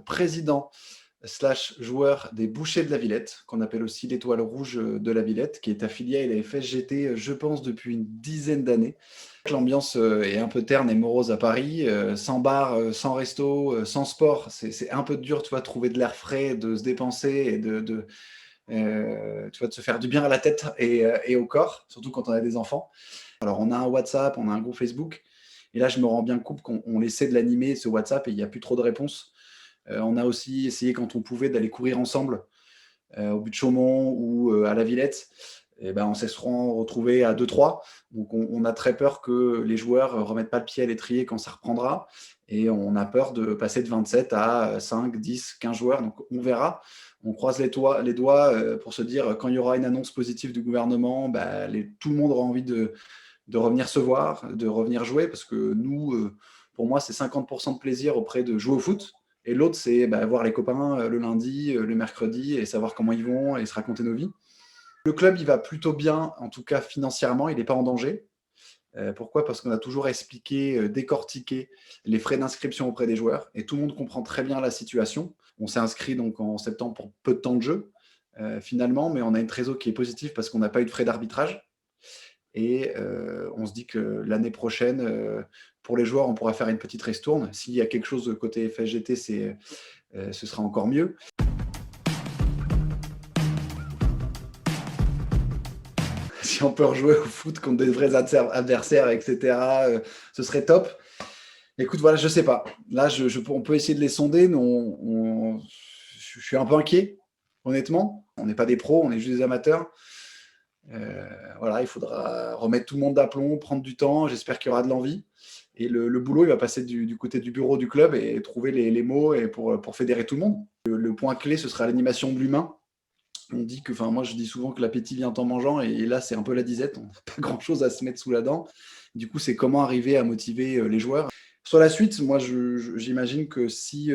Président slash joueur des Bouchers de la Villette, qu'on appelle aussi l'Étoile Rouge de la Villette, qui est affiliée à la FSGT, je pense, depuis une dizaine d'années. L'ambiance est un peu terne et morose à Paris, sans bar, sans resto, sans sport. C'est un peu dur, tu vois, de trouver de l'air frais, de se dépenser et tu vois, de se faire du bien à la tête et au corps, surtout quand on a des enfants. Alors, on a un WhatsApp, on a un groupe Facebook. Et là, je me rends bien compte qu'on essaie de l'animer, ce WhatsApp, et il n'y a plus trop de réponses. On a aussi essayé, quand on pouvait, d'aller courir ensemble au but de Chaumont ou à la Villette. Et ben, on s'est souvent retrouvé à 2-3. Donc, on a très peur que les joueurs ne remettent pas le pied à l'étrier quand ça reprendra. Et on a peur de passer de 27 à 5, 10, 15 joueurs. Donc, on verra. On croise les doigts pour se dire, quand il y aura une annonce positive du gouvernement, bah, tout le monde aura envie de revenir se voir, de revenir jouer. Parce que nous, pour moi, c'est 50% de plaisir auprès de jouer au foot. Et l'autre, c'est voir les copains le lundi, le mercredi, et savoir comment ils vont et se raconter nos vies. Le club, il va plutôt bien, en tout cas financièrement, il n'est pas en danger. Pourquoi? Parce qu'on a toujours expliqué, décortiqué les frais d'inscription auprès des joueurs, et tout le monde comprend très bien la situation. On s'est inscrit donc en septembre pour peu de temps de jeu, finalement, mais on a une trésor qui est positive parce qu'on n'a pas eu de frais d'arbitrage. Et on se dit que l'année prochaine, pour les joueurs, on pourra faire une petite ristourne. S'il y a quelque chose côté FSGT, ce sera encore mieux. Si on peut rejouer au foot contre des vrais adversaires, etc., ce serait top. Écoute, voilà, je sais pas. Là, on peut essayer de les sonder, mais je suis un peu inquiet, honnêtement. On n'est pas des pros, on est juste des amateurs. Voilà, il faudra remettre tout le monde d'aplomb, prendre du temps. J'espère qu'il y aura de l'envie. Et le boulot, il va passer du côté du bureau du club et trouver les mots et pour fédérer tout le monde. Le point clé, ce sera l'animation de l'humain. On dit que, enfin, moi, je dis souvent que l'appétit vient en mangeant, et là, c'est un peu la disette. On n'a pas grand-chose à se mettre sous la dent. Du coup, c'est comment arriver à motiver les joueurs. Sur la suite, moi, j'imagine que si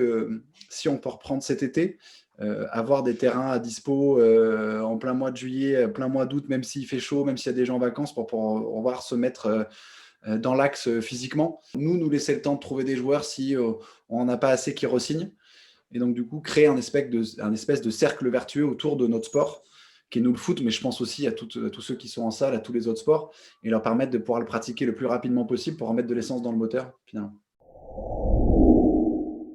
on peut reprendre cet été, avoir des terrains à dispo en plein mois de juillet, plein mois d'août, même s'il fait chaud, même s'il y a des gens en vacances, pour pouvoir se mettre dans l'axe physiquement. Nous laisser le temps de trouver des joueurs si on n'a pas assez qui re-signent. Et donc, du coup, créer un espèce de cercle vertueux autour de notre sport, qui est nous le foot, mais je pense aussi à tous ceux qui sont en salle, à tous les autres sports, et leur permettre de pouvoir le pratiquer le plus rapidement possible pour remettre de l'essence dans le moteur, finalement.